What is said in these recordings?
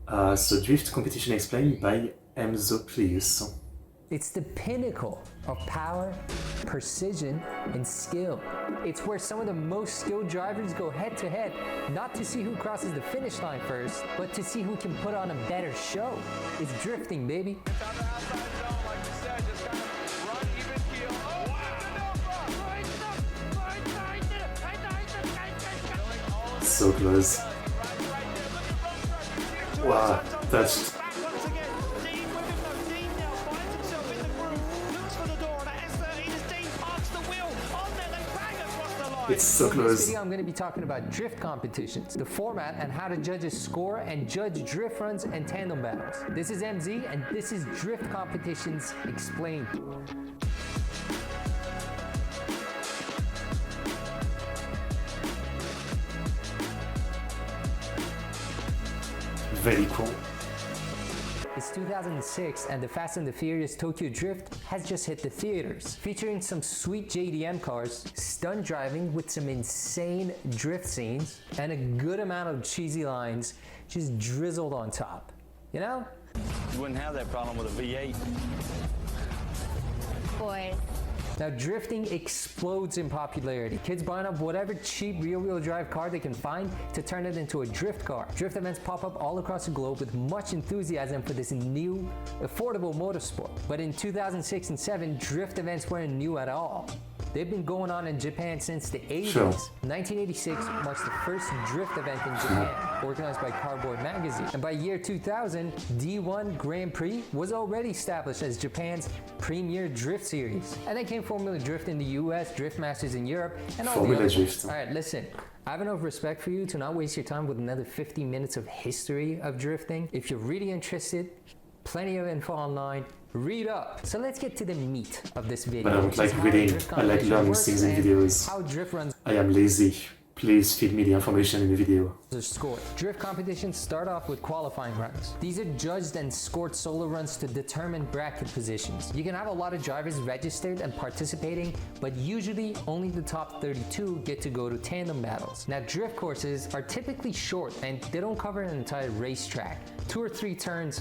So drift competition explained by Emzo, please. It's the pinnacle of power, precision, and skill. It's where some of the most skilled drivers go head to head, not to see who crosses the finish line first, but to see who can put on a better show. It's drifting, baby. So close. Wow, touched. It's so close. In this video, I'm going to be talking about drift competitions, the format, and how the judges score and judge drift runs and tandem battles. This is MZ, and this is Drift Competitions Explained. Very cool. It's 2006 and the Fast and the Furious Tokyo Drift has just hit the theaters, featuring some sweet JDM cars, stunt driving with some insane drift scenes, and a good amount of cheesy lines just drizzled on top. You know? You wouldn't have that problem with a V8. Boys. Now, drifting explodes in popularity. Kids buying up whatever cheap rear-wheel drive car they can find to turn it into a drift car. Drift events pop up all across the globe with much enthusiasm for this new, affordable motorsport. But in 2006 and 7, drift events weren't new at all. They've been going on in Japan since the 80s. Sure. 1986 marks the first drift event in Japan, organized by Cardboard Magazine. And by year 2000, D1 Grand Prix was already established as Japan's premier drift series. And then came Formula Drift in the US, Drift Masters in Europe, and all Formula the other Drift. ones. All right, listen. I have enough respect for you to not waste your time with another 50 minutes of history of drifting. If you're really interested, plenty of info online. Read up. So let's get to the meat of this video. But I don't like reading, I like learning things in videos. How drift runs I am lazy. Please feed me the information in the video. are scored. Drift competitions start off with qualifying runs. These are judged and scored solo runs to determine bracket positions. You can have a lot of drivers registered and participating, but usually only the top 32 get to go to tandem battles. Now, drift courses are typically short and they don't cover an entire racetrack. 2 or 3 turns,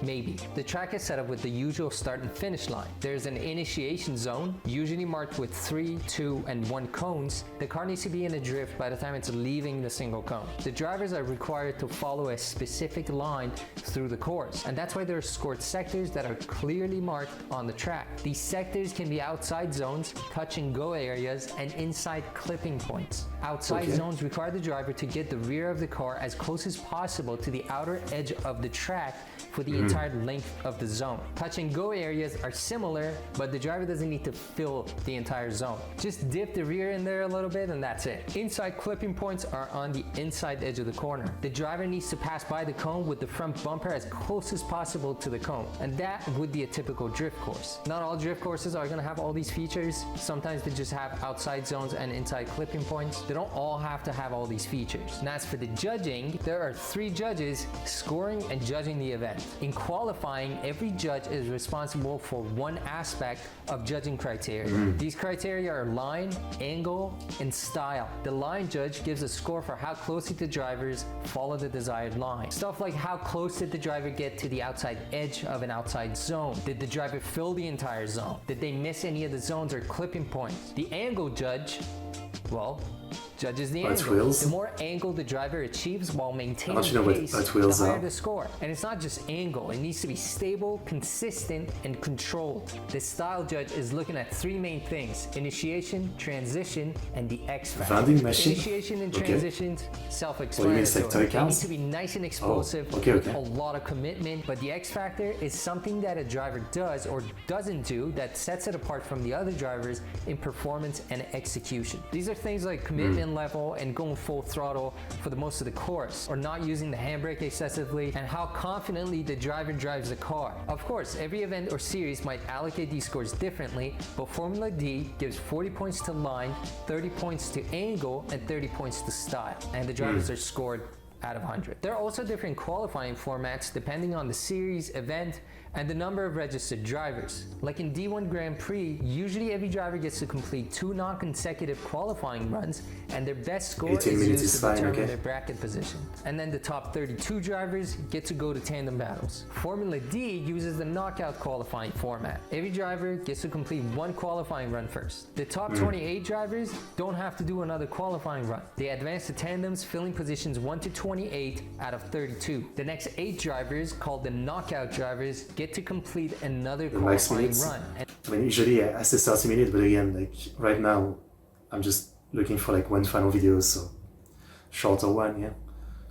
maybe. The track is set up with the usual start and finish line. There's an initiation zone, usually marked with 3, 2, and 1 cones. The car needs to be in a drift by the time it's leaving the single cone. The drivers are required to follow a specific line through the course, and that's why there are scored sectors that are clearly marked on the track. These sectors can be outside zones, touch and go areas, and inside clipping points. Outside zones require the driver to get the rear of the car as close as possible to the outer edge of the track for the entire length of the zone. Touch and go areas are similar, but the driver doesn't need to fill the entire zone. Just dip the rear in there a little bit and that's it. Inside clipping points are on the inside edge of the corner. The driver needs to pass by the cone with the front bumper as close as possible to the cone, and that would be a typical drift course. Not all drift courses are going to have all these features. Sometimes they just have outside zones and inside clipping points. They don't all have to have all these features. And as for the judging, there are 3 judges scoring and judging the event. In qualifying, every judge is responsible for one aspect of judging criteria. These criteria are line, angle, and style. The line judge gives a score for how closely the drivers follow the desired line. Stuff like how close did the driver get to the outside edge of an outside zone? Did the driver fill the entire zone? Did they miss any of the zones or clipping points? The angle judge, well, judges the angle. The more angle the driver achieves while maintaining pace, the higher the score. And it's not just angle, it needs to be stable, consistent, and controlled. The style judge is looking at 3 main things: initiation, transition, and the X factor. Initiation and transitions, self-explanatory. They need to be nice and explosive, with a lot of commitment, but the X factor is something that a driver does or doesn't do that sets it apart from the other drivers in performance and execution. These are things like commitment level and going full throttle for the most of the course, or not using the handbrake excessively, and how confidently the driver drives the car. Of course, every event or series might allocate these scores differently, but Formula D gives 40 points to line, 30 points to angle, and 30 points to style. And the drivers are scored out of 100. There are also different qualifying formats depending on the series, event, and the number of registered drivers. Like in D1 Grand Prix, usually every driver gets to complete 2 non-consecutive qualifying runs, and their best score is 18 minutes used is to fine, determine okay. their bracket position. And then the top 32 drivers get to go to tandem battles. Formula D uses the knockout qualifying format. Every driver gets to complete 1 qualifying run first. The top 28 drivers don't have to do another qualifying run. They advance to tandems, filling positions 1 to 28 out of 32. The next 8 drivers, called the knockout drivers, get to complete another qualifying run. I mean, usually I say 30 minutes, but again, like right now, I'm just looking for like one final video, so shorter one, yeah.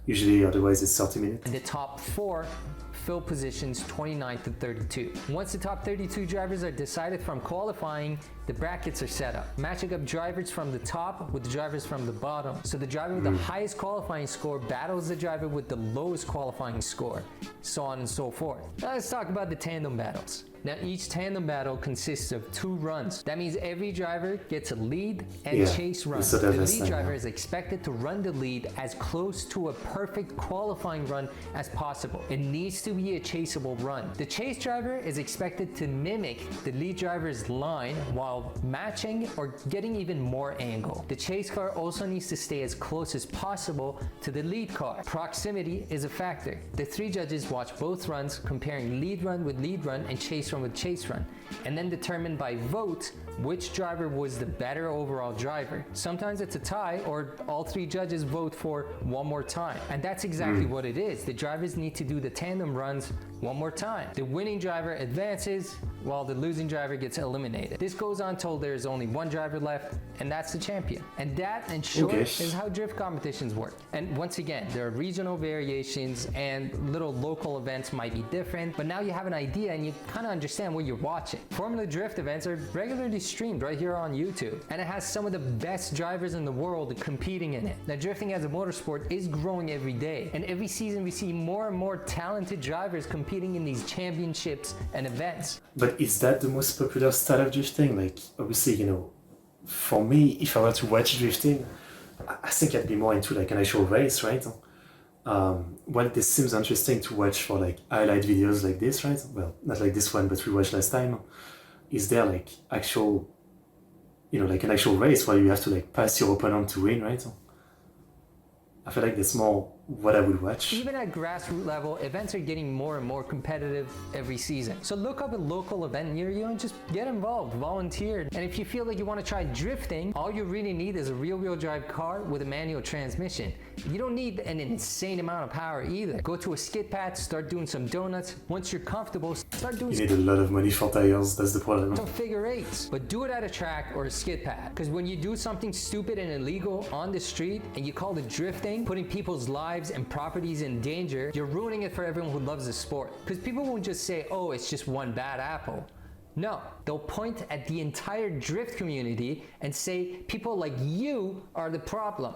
Usually, otherwise it's 30 minutes. And the top 4 fill positions 29 to 32. Once the top 32 drivers are decided from qualifying, the brackets are set up, matching up drivers from the top with the drivers from the bottom. So the driver with the highest qualifying score battles the driver with the lowest qualifying score, so on and so forth. Now let's talk about the tandem battles. Now each tandem battle consists of 2 runs. That means every driver gets a lead and chase run. The lead driver is expected to run the lead as close to a perfect qualifying run as possible. It needs to be a chaseable run. The chase driver is expected to mimic the lead driver's line while matching or getting even more angle. The chase car also needs to stay as close as possible to the lead car. Proximity is a factor. The 3 judges watch both runs, comparing lead run with lead run and chase run with chase run, and then determine by vote which driver was the better overall driver. Sometimes it's a tie, or all 3 judges vote for one more time. And that's exactly what it is. The drivers need to do the tandem runs one more time. The winning driver advances while the losing driver gets eliminated. This goes on till there's only 1 driver left, and that's the champion. And that, in short, is how drift competitions work. And once again, there are regional variations and little local events might be different, but now you have an idea and you kind of understand what you're watching. Formula Drift events are regularly streamed right here on YouTube, and it has some of the best drivers in the world competing in it. Now, drifting as a motorsport is growing every day, and every season we see more and more talented drivers competing in these championships and events. But is that the most popular style of drifting? Like, obviously, you know, for me, if I were to watch drifting, I think I'd be more into like an actual race, right? Well, this seems interesting to watch for like highlight videos like this, right? Well, not like this one, but we watched last time. Is there like actual, you know, like an actual race where you have to like pass your opponent to win, right? I feel like that's more what I would watch. Even at grassroots level, events are getting more and more competitive every season. So look up a local event near you and just get involved, volunteer. And if you feel like you want to try drifting, all you really need is a rear-wheel drive car with a manual transmission. You don't need an insane amount of power either. Go to a skid pad, start doing some donuts. Once you're comfortable, start doing. You need a lot of money for tires, that's the problem. Some figure eights, but do it at a track or a skid pad. Because when you do something stupid and illegal on the street and you call it drifting, putting people's lives and properties in danger, you're ruining it for everyone who loves the sport. Because people won't just say, oh, it's just one bad apple. No, they'll point at the entire drift community and say people like you are the problem.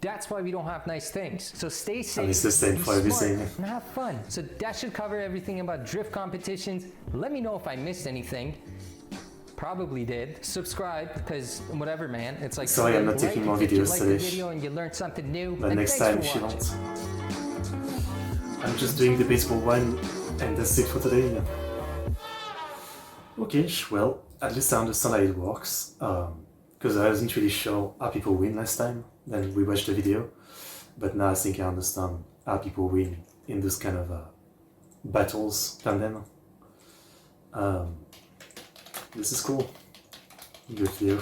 That's why we don't have nice things. So stay safe, and it's the same for everything, and have fun. So that should cover everything about drift competitions. Let me know if I missed anything. Probably did. Subscribe, because whatever, man. It's like, sorry, I'm not taking more videos today. today. The video and you learned something new. But next time, if you want. I'm just doing the baseball one, and that's it for today. Okay, well, at least I understand how it works. Because I wasn't really sure how people win last time. Then we watched the video, but now I think I understand how people win in those kind of battles, tandem. This is cool. Good video.